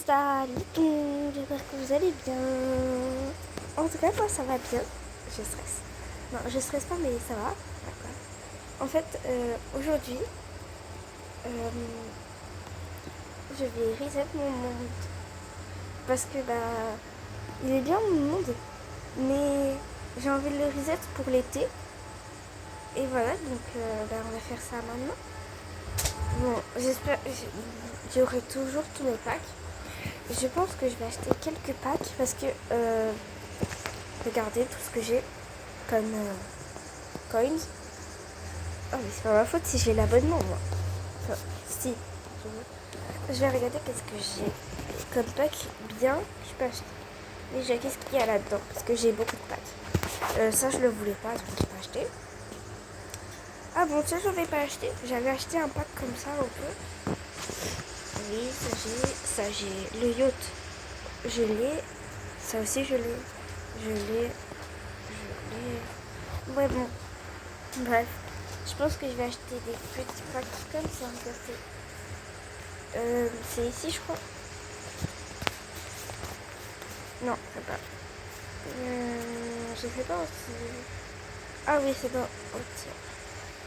Salut tout le monde, j'espère que vous allez bien. En tout cas, moi ça va bien. Je stresse. Non, je stresse pas, mais ça va. D'accord. En fait, aujourd'hui, euh, je vais reset mon monde. Parce que, il est bien mon monde, mais j'ai envie de le reset pour l'été. Et voilà, donc, on va faire ça maintenant. Bon, j'espère. J'aurai toujours tous mes packs. Je pense que je vais acheter quelques packs parce que regardez tout ce que j'ai comme coins. Oh mais c'est pas ma faute si j'ai l'abonnement moi. Enfin, si. Je vais regarder qu'est-ce que j'ai comme pack bien que je peux acheter. Déjà qu'est-ce qu'il y a là-dedans parce que j'ai beaucoup de packs. Ça je le voulais pas donc je l'ai pas acheté. Ah bon ça je l'avais pas acheté. J'avais acheté un pack comme ça un peu. Oui ça j'ai le yacht. Je l'ai. Ça aussi je l'ai. Je l'ai. Ouais, bon. Bref. Je pense que je vais acheter des petits packs comme ça. C'est ici, je crois. Non, c'est pas. Je sais pas aussi. Ah oui, c'est dans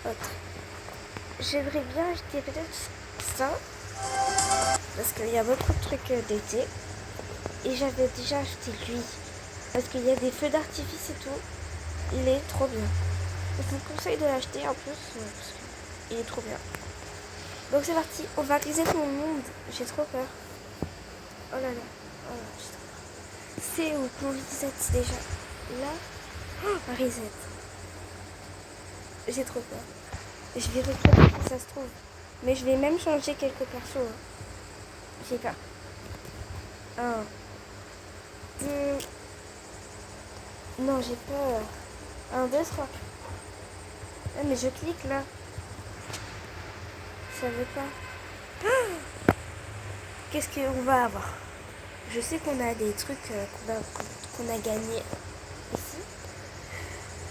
autre. J'aimerais bien acheter peut-être ça. Parce qu'il y a beaucoup de trucs d'été. Et j'avais déjà acheté lui. Parce qu'il y a des feux d'artifice et tout. Il est trop bien. Je vous conseille de l'acheter en plus. Parce qu'il est trop bien. Donc c'est parti, on va reset mon monde. J'ai trop peur. Oh là là. Oh là, c'est où qu'on reset déjà? Là. Oh, reset. J'ai trop peur. Je vais recréer si ça se trouve. Mais je vais même changer quelques persos. Hein. J'ai peur. 1, 2. Non, j'ai peur. 1, 2, 3. Ah, mais je clique là. Ça veut pas. Qu'est-ce qu'on va avoir? Je sais qu'on a des trucs qu'on a gagnés ici.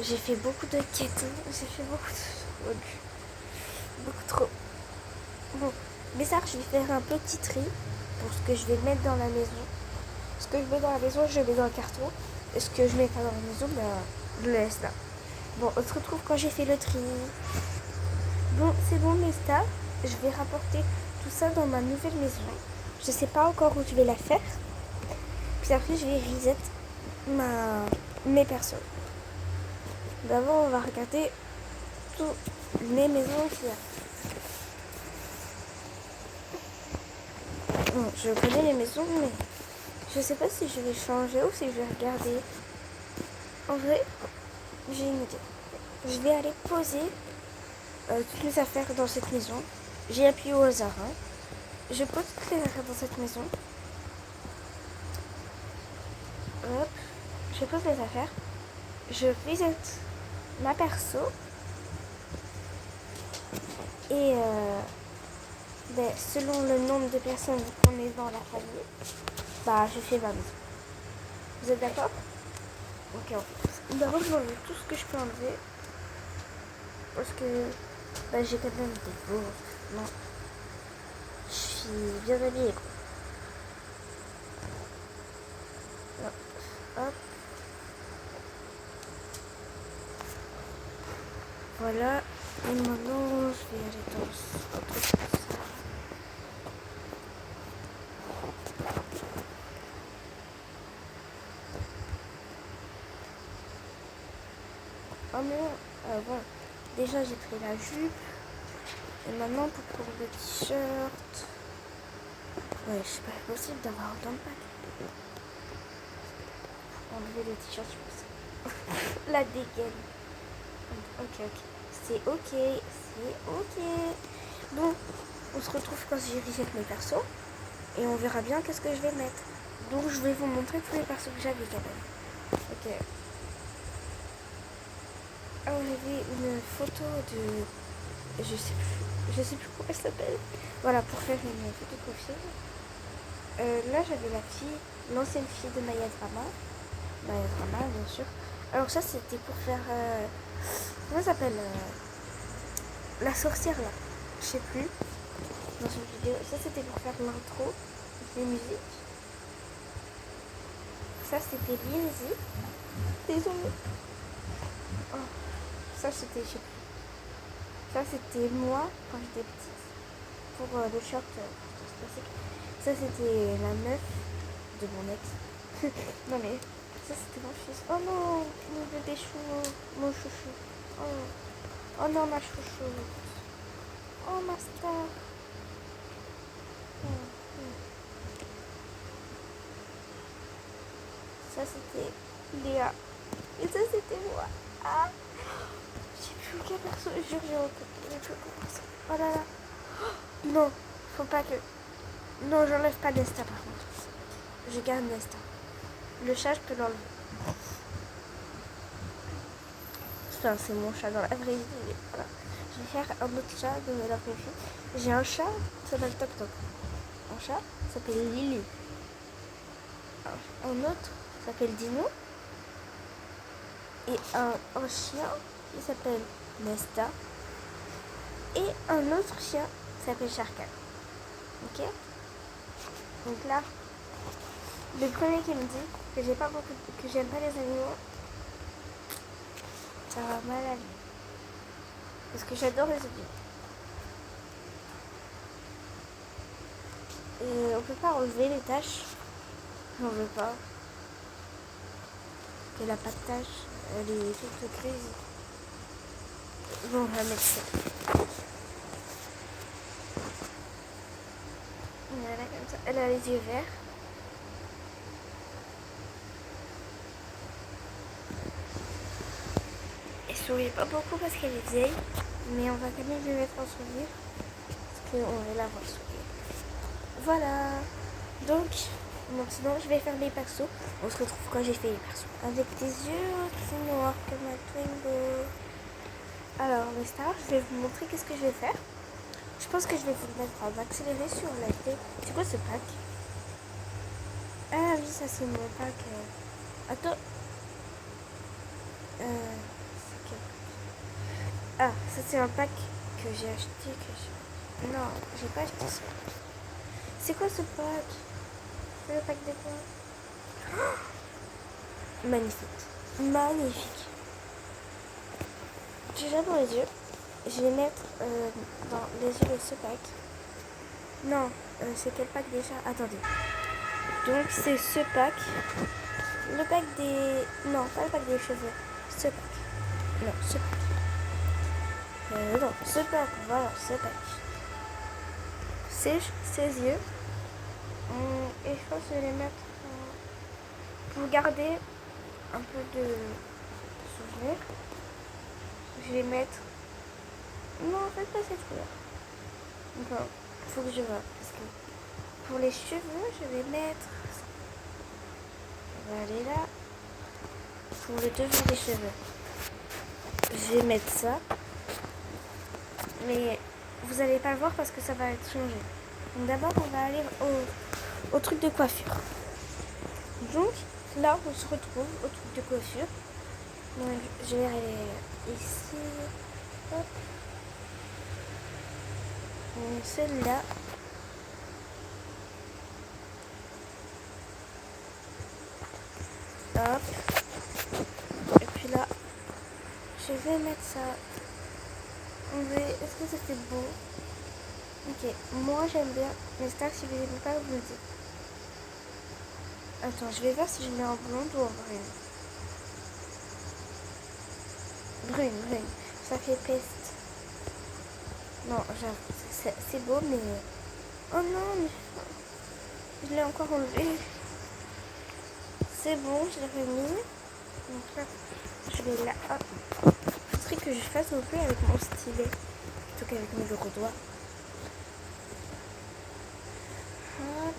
J'ai fait beaucoup de quêtes. J'ai fait beaucoup trop. Bon, mais ça, je vais faire un petit tri pour ce que je vais mettre dans la maison. Ce que je mets dans la maison, je le mets dans le carton. Et ce que je mets pas dans la maison, je le laisse là. Bon, on se retrouve quand j'ai fait le tri. Bon, c'est bon, mes stars. Je vais rapporter tout ça dans ma nouvelle maison. Je sais pas encore où je vais la faire. Puis après, je vais reset mes persos. D'abord, on va regarder toutes les maisons qu'il y a. Bon, je connais les maisons, mais je sais pas si je vais changer ou si je vais regarder. En vrai, j'ai une idée. Je vais aller poser toutes mes affaires dans cette maison. J'ai appuyé au hasard. Hein. Je pose toutes les affaires dans cette maison. Hop, je pose les affaires. Je reset ma perso. Et selon le nombre de personnes qu'on est dans la famille, je fais ma maison. Vous êtes d'accord? Ok, on fait. D'abord, je vais enlever tout ce que je peux enlever. Parce que j'ai quand même des beaux. Non. Je suis bien habillée, quoi. Non. Hop. Voilà. Et maintenant, je vais aller dans autre chose. Oh non, bon. Déjà, j'ai pris la jupe. Et maintenant, pour le t-shirt. Ouais, c'est pas possible d'avoir autant de packs. Enlever le t-shirt, je pense. La dégaine. Ok. C'est ok. Bon, on se retrouve quand j'ai reset mes persos. Et on verra bien qu'est-ce que je vais mettre. Donc, je vais vous montrer tous les persos que j'avais quand même. Ok. Alors, j'avais une photo de... Je sais plus comment elle s'appelle. Voilà, pour faire une photo de profil. Là, j'avais l'ancienne fille de Maya Drama. Maya Drama, bien sûr. Alors ça, c'était pour faire... comment ça s'appelle la sorcière, là. Je sais plus. Dans une vidéo. Ça, c'était pour faire l'intro les musiques. Ça, c'était Lindsay. Désolée. Oh, ça, c'était, je sais plus. Ça, c'était moi quand j'étais petite. Pour le short classique. Ça, c'était la meuf de mon ex. Non, mais ça, c'était mon fils. Oh non, mon bébé chou, mon chouchou. Oh non, ma chouchou. Oh, ma star. Ça, c'était Léa. Et ça, c'était moi. Ah, je sais plus aucun perso. Je jure, j'ai plus aucun perso. Oh là là. Non, faut pas que... Non, j'enlève pas Nesta par contre. Je garde Nesta. Le chat, je peux l'enlever. Enfin, c'est mon chat dans la vraie vie. Voilà. Je vais faire un autre chat de la vraie vie. J'ai un chat qui s'appelle Toc Toc. Un chat s'appelle Lily. Un autre s'appelle Dino. Et un chien qui s'appelle Nesta. Et un autre chien qui s'appelle Sharkan. Ok? Donc là, le premier qui me dit que j'ai pas beaucoup, que j'aime pas les animaux, ça va mal aller. Parce que j'adore les animaux. Et on peut pas enlever les taches. On veut pas. Elle a pas de taches. Elle est toute grise. Bon, on va mettre ça. Voilà, comme ça. Elle a les yeux verts. Elle sourit pas beaucoup parce qu'elle est vieille. Mais on va quand même lui mettre un sourire. Parce qu'on veut la voir sourire. Voilà. Donc, maintenant je vais faire les persos. On se retrouve quand j'ai fait les persos. Avec des yeux aussi noirs comme un Twingo. Alors, les stars, je vais vous montrer qu'est-ce que je vais faire. Je pense que je vais vous mettre en accéléré sur la tête. C'est quoi ce pack? Ah oui, ça c'est mon pack. Attends. C'est quel... Ah, ça c'est un pack que j'ai acheté. Non, j'ai pas acheté ça. C'est quoi ce pack? C'est le pack de quoi? Oh, magnifique. Magnifique. J'ai déjà dans les yeux. Je vais mettre dans les yeux de ce pack. Non, c'est quel pack déjà? Attendez. Donc c'est ce pack. Le pack des... Non, pas le pack des cheveux. Ce pack. Non, ce pack. Non, ce pack. Voilà, ce pack. Ses yeux. Et je pense que je vais les mettre pour garder un peu de souvenir. Je vais mettre... Non, en fait, pas cette couleur. Enfin, il faut que je vois. Parce que pour les cheveux, je vais mettre... On va aller là. Pour le devant des cheveux, je vais mettre ça. Mais vous n'allez pas le voir parce que ça va être changé. Donc d'abord, on va aller au truc de coiffure. Donc là, on se retrouve au truc de coiffure. Donc je vais aller ici. Hop. Celle-là. Hop. Et puis là, je vais mettre ça. Est-ce que ça fait beau? Ok, moi j'aime bien. Mais ça, si vous n'aimez pas, vous me dites. Attends, je vais voir si je mets en blonde ou en brune. Brune. Ça fait peste. Non, c'est beau, mais... Oh non, mais... Je l'ai encore enlevé. C'est bon, je l'ai remis. Donc là, je vais là. Hop. Il faudrait que je fasse non plus avec mon stylet plutôt qu'avec mes gros doigts. Hop.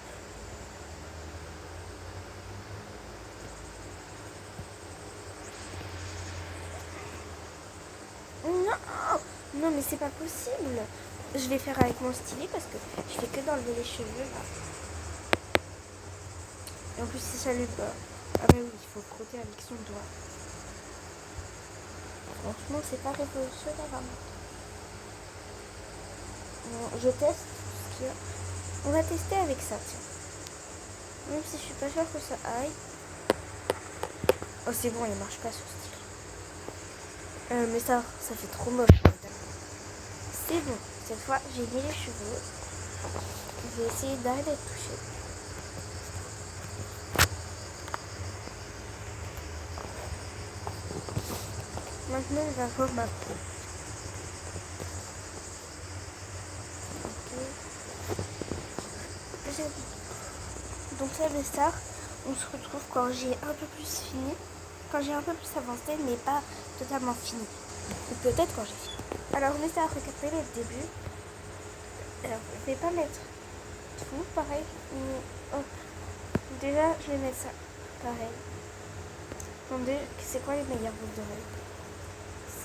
Non, mais c'est pas possible. Je vais faire avec mon stylet parce que je fais que d'enlever les cheveux là. Et en plus, si ça lui pas. Ah bah oui, il faut frotter avec son doigt. Franchement, c'est pas révolutionnaire. Bon, je teste ce qu'il y a. On va tester avec ça, tiens. Même si je suis pas sûre que ça aille. Oh, c'est bon, il marche pas ce style. Mais ça fait trop moche. C'est bon. Cette fois, j'ai mis les cheveux. Je vais essayer d'arrêter de toucher. Maintenant, il va voir ma peau. Ok. Donc ça, les stars, on se retrouve quand j'ai un peu plus fini. Quand j'ai un peu plus avancé, mais pas totalement fini. Ou peut-être quand j'ai fini. Alors, mes stars, regardez le début. Alors, je vais pas mettre tout pareil. Oh. Déjà, je vais mettre ça pareil. Attendez, c'est quoi les meilleures boucles d'oreilles?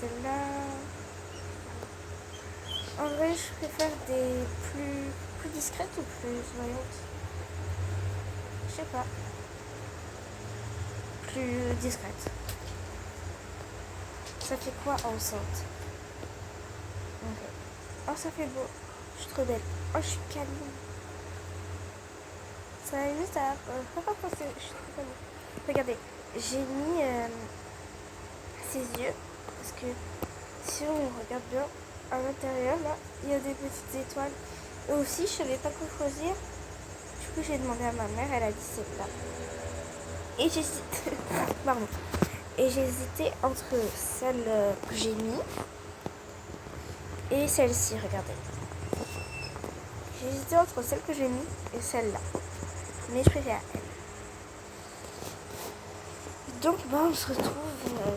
Celle-là. En vrai, je préfère des plus discrètes ou plus voyantes. Je sais pas. Plus discrètes. Ça fait quoi enceinte? Ok. Oh, ça fait beau. Je suis trop belle. Oh, je suis calme. Ça va juste à... je suis trop calme. Regardez, j'ai mis ses yeux. Parce que si on regarde bien, à l'intérieur, là, il y a des petites étoiles. Et aussi, je savais pas quoi choisir. Du coup, j'ai demandé à ma mère, elle a dit celle-là. Et j'hésite. Pardon. Et j'ai hésité entre celle que j'ai mis et celle-ci, regardez. J'ai hésité entre celle que j'ai mis et celle-là. Mais je préfère elle. Donc, on se retrouve.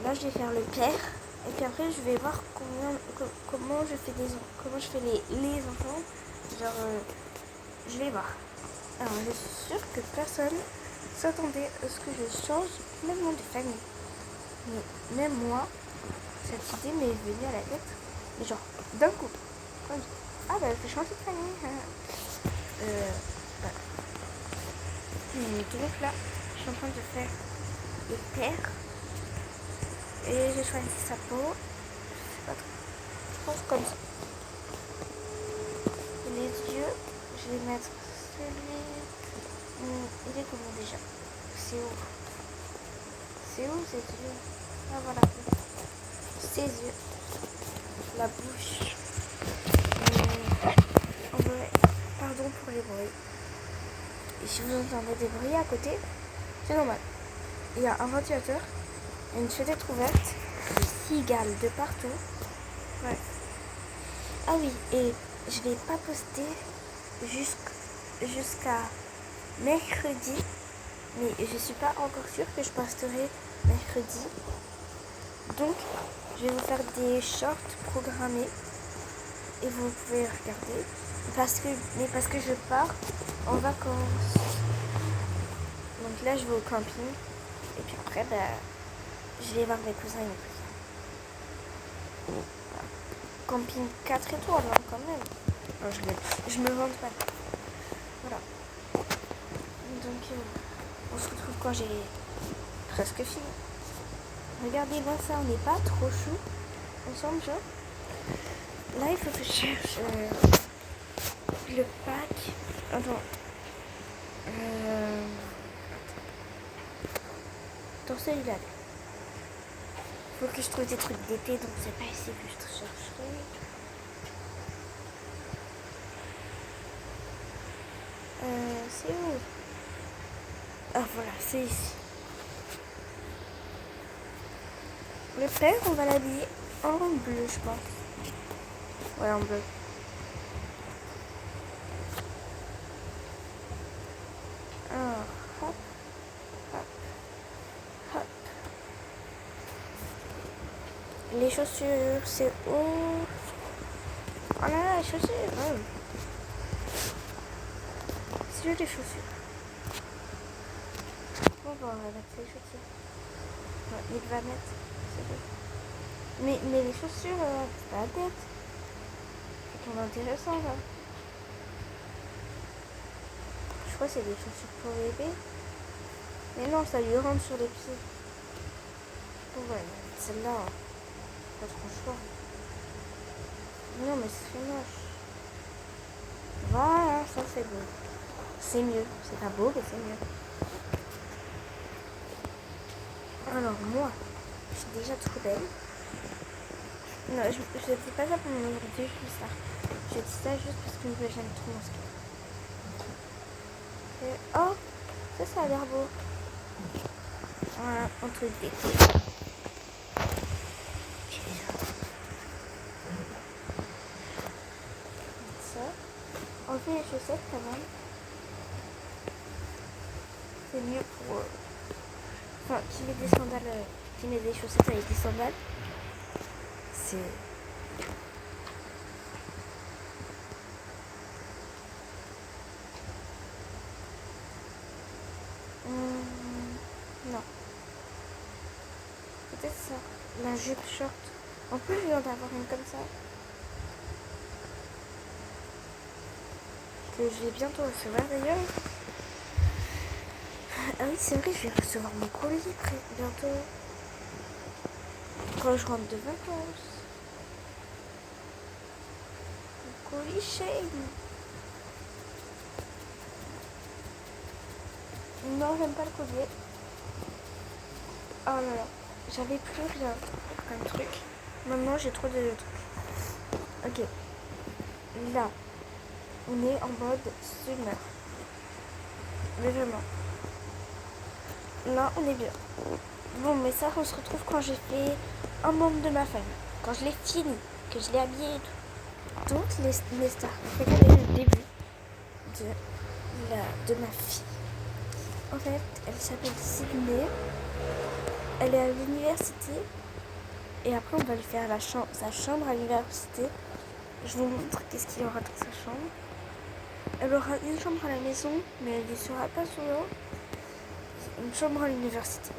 Là, je vais faire le père. Et puis après, je vais voir comment je fais les enfants. Genre, je vais voir. Alors, je suis sûre que personne s'attendait à ce que je change même nom de famille. Mais même moi, cette idée m'est venue à la tête. Mais genre, d'un coup. Ah bah, je vais changer de famille. Voilà. Donc là, je suis en train de faire le père. Et j'ai choisi sa peau. Je sais pas trop. Je pense comme ça. Et les yeux, je vais mettre celui. Il est comment déjà? C'est où? C'est où ses yeux? Ah voilà. Ses yeux. La bouche. En vrai, pardon pour les bruits. Et si vous entendez des bruits à côté, c'est normal. Il y a un ventilateur, une fenêtre ouverte, des cigales de partout. Ouais. Ah oui, et je vais pas poster jusqu'à mercredi, mais je suis pas encore sûre que je posterai mercredi. Donc, je vais vous faire des shorts programmés et vous pouvez regarder. Parce que je pars en vacances. Donc là, je vais au camping. Et puis après, je vais voir mes cousins et mes cousines. Camping 4 étoiles, hein, quand même. Non, je me vante pas. Voilà. Donc, on se retrouve quand j'ai presque fini. Regardez-moi ça, on n'est pas trop chou ensemble, genre. Là, il faut que je cherche le pack. Attends. Dans celui-là. Faut que je trouve des trucs d'été, donc c'est pas ici que je chercherai. C'est où? Ah voilà, c'est ici. Le père, on va l'habiller en bleu, je pense. Ouais, en bleu. Alors, hop, hop, hop. Les chaussures, c'est où? Oh là là, les chaussures. Ouais. C'est où les chaussures? Bon, on va mettre les chaussures. Ouais, il va mettre. Mais les chaussures, c'est la tête. C'est intéressant là. Je crois que c'est des chaussures pour bébé. Mais non, ça lui rentre sur les pieds. Bon, ouais, celle-là, pas trop choix. Non, mais c'est moche. Voilà, ça c'est beau. C'est mieux. C'est pas beau, mais c'est mieux. Alors moi, je suis déjà trop belle. Non, je ne dis pas ça pour mon aujourd'hui, je dis ça. Je dis ça juste parce que j'aime trop mon ski. Oh, ça a l'air beau. Voilà, un truc d'été. Ça. On fait les chaussettes quand même. C'est mieux pour... Enfin, qui met des sandales, qui met des chaussettes avec des sandales. C'est... Non. Peut-être ça. La jupe short. En plus, je viens d'avoir une comme ça. Que je vais bientôt recevoir d'ailleurs. Ah oui, c'est vrai, je vais recevoir mon colis bientôt. Quand je rentre de vacances. Mon colis shame. Non, j'aime pas le collier. Oh là là. J'avais plus rien comme truc. Maintenant, j'ai trop de trucs. Ok. Là, on est en mode summer. Mais vraiment. Là, on est bien. Bon, mais ça, on se retrouve quand j'ai fait un membre de ma famille. Quand je l'ai fini, que je l'ai habillé et tout. Donc, les stars. Regardez le début de ma fille. En fait, elle s'appelle Sydney. Elle est à l'université. Et après, on va lui faire sa chambre à l'université. Je vous montre qu'est-ce qu'il y aura dans sa chambre. Elle aura une chambre à la maison, mais elle ne sera pas souvent. Une chambre à l'université.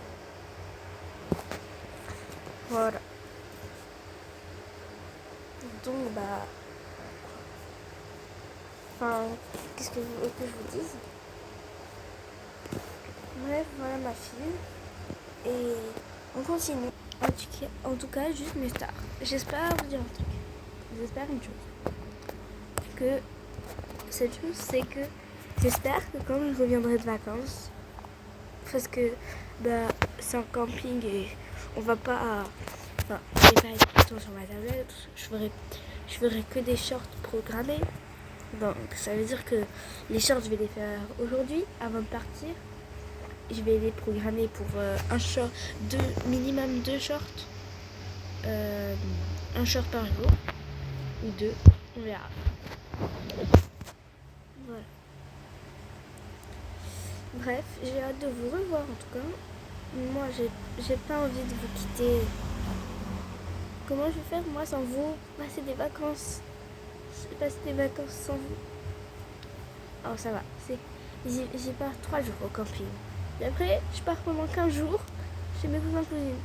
Voilà. Donc, enfin, qu'est-ce que je vous dise? Bref, voilà ma fille. Et on continue. En tout cas, juste mes stars. J'espère vous dire un truc. J'espère une chose. Que cette chose, c'est que j'espère que quand je reviendrai de vacances, parce que c'est un camping et on va pas... Enfin, je vais pas être tout le temps sur ma tablette. Je ferai que des shorts programmés. Donc ça veut dire que les shorts, je vais les faire aujourd'hui avant de partir. Je vais les programmer pour un short, minimum 2 shorts. Un short par jour. Ou 2, on verra. Voilà. Bref, j'ai hâte de vous revoir en tout cas. Moi, j'ai pas envie de vous quitter. Comment je vais faire moi sans vous? Passer des vacances. Passer des vacances sans vous. Oh, ça va. J'y pars 3 jours au camping. Et après, je pars pendant 15 jours chez mes cousins cousines.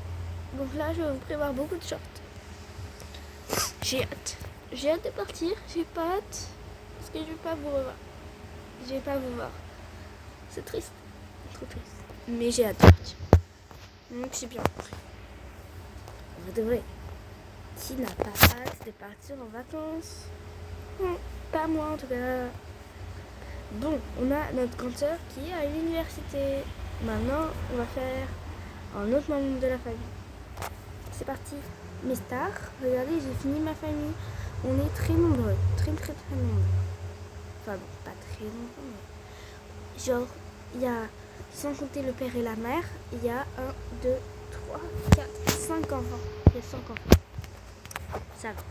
Donc là, je vais vous prévoir beaucoup de shorts. J'ai hâte. J'ai hâte de partir. J'ai pas hâte. Parce que je vais pas vous revoir. Je vais pas vous voir. C'est triste. Trop triste. Mais j'ai hâte de partir. Donc c'est bien. Vous devrez. Qui n'a pas hâte de partir en vacances? Pas moi en tout cas. Bon, on a notre grande sœur qui est à l'université. Maintenant, on va faire un autre membre de la famille. C'est parti. Mes stars, regardez, j'ai fini ma famille. On est très nombreux. Très très très nombreux. Enfin bon, pas très nombreux, mais... Genre, il y a, sans compter le père et la mère, il y a 1, 2, 3, 4, 5 enfants. Il y a 5 enfants. Ça va.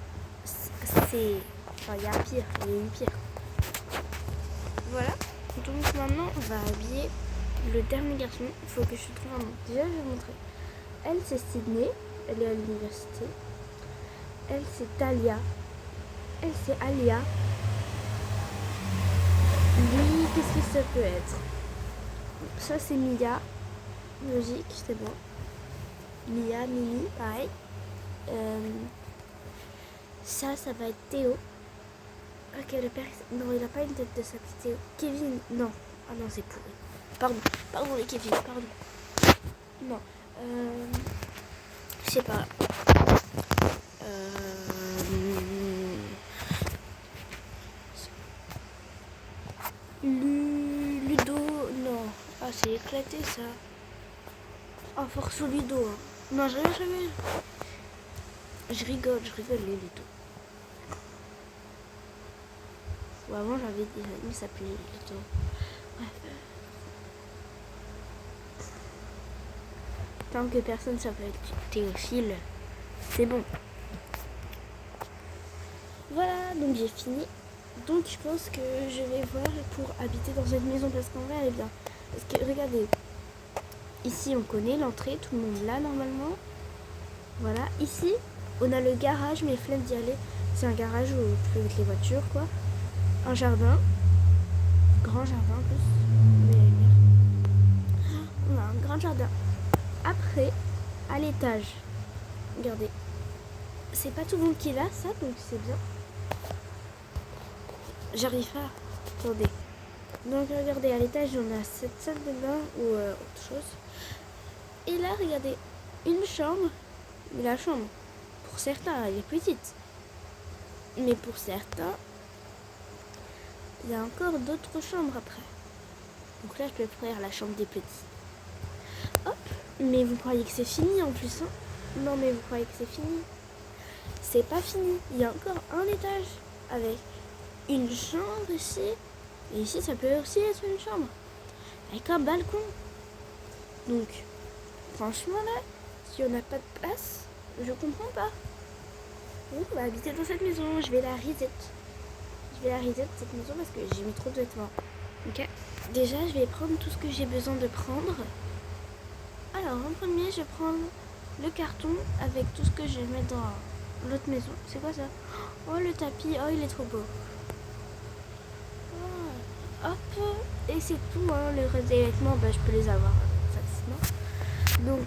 C'est... Enfin, il y a pire. Il y a eu pire. Voilà. Donc maintenant, on va habiller le dernier garçon. Il faut que je trouve un nom. Déjà, je vais vous montrer. Elle, c'est Sydney. Elle est à l'université. Elle, c'est Talia. Elle, c'est Alia. Lui, qu'est-ce que ça peut être? Ça, c'est Mia. Logique, c'est bon. Mia, Mini, pareil. Ça va être Théo. Ok, le père... Non, il n'a pas une tête de sa petite Théo. Kevin, non. Ah non, c'est pourri. Pardon les Kevin, pardon. Non. Je sais pas. Ah, c'est éclaté ça. Oh, force au Ludo. Hein. Non, je rigole jamais. Je rigole les Ludo. Ou avant, j'avais des amis qui s'appelaient Ludo. Bref. Tant que personne s'appelle Théophile, c'est bon. Voilà, donc j'ai fini. Donc je pense que je vais voir pour habiter dans cette maison parce qu'en vrai elle est bien. Parce que regardez, ici on connaît l'entrée, tout le monde là normalement. Voilà, ici on a le garage mais flemme d'y aller. C'est un garage où tu peux mettre les voitures quoi. Un jardin, grand jardin en plus. Mais on a un grand jardin. Après, à l'étage, regardez, c'est pas tout le monde qui est là ça donc c'est bien. J'arrive pas. Attendez. Donc regardez, à l'étage on a cette salle de bain ou autre chose. Et là regardez, une chambre. Mais la chambre, pour certains, elle est petite. Mais pour certains, il y a encore d'autres chambres après. Donc là je peux faire la chambre des petits. Hop. Mais vous croyez que c'est fini en plus hein? Non mais vous croyez que c'est fini? C'est pas fini. Il y a encore un étage avec une chambre ici. Et ici, ça peut aussi être une chambre. Avec un balcon. Donc, franchement, là, si on n'a pas de place, je comprends pas. Donc, on va habiter dans cette maison. Je vais la reset. Cette maison parce que j'ai mis trop de vêtements. Ok. Déjà, je vais prendre tout ce que j'ai besoin de prendre. Alors, en premier, je vais prendre le carton avec tout ce que je vais mettre dans l'autre maison. C'est quoi ça? Oh, le tapis. Oh, il est trop beau. Hop, et c'est tout, hein. Le reste des vêtements, bah, je peux les avoir facilement. Donc,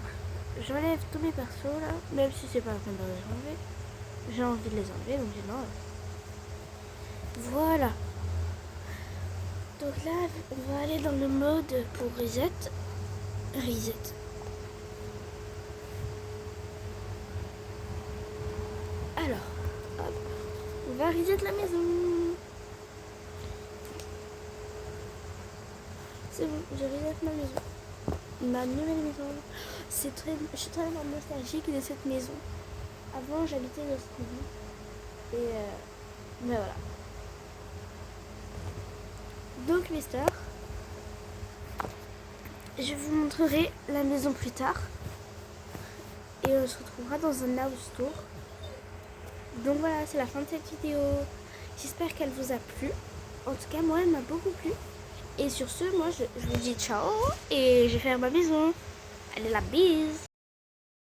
j'enlève tous mes persos là, même si c'est pas la peine de les enlever. J'ai envie de les enlever, donc je les enlève. Voilà. Donc là, on va aller dans le mode pour reset. Alors, hop, on va reset la maison. C'est bon, je reset ma maison. Ma nouvelle maison. Je suis très nostalgique de cette maison. Avant, j'habitais dans cette maison. Et ben voilà. Donc mes stars, je vous montrerai la maison plus tard. Et on se retrouvera dans un house tour. Donc voilà, c'est la fin de cette vidéo. J'espère qu'elle vous a plu. En tout cas, moi, elle m'a beaucoup plu. Et sur ce, moi, je vous dis ciao. Et je vais faire ma maison. Allez, la bise.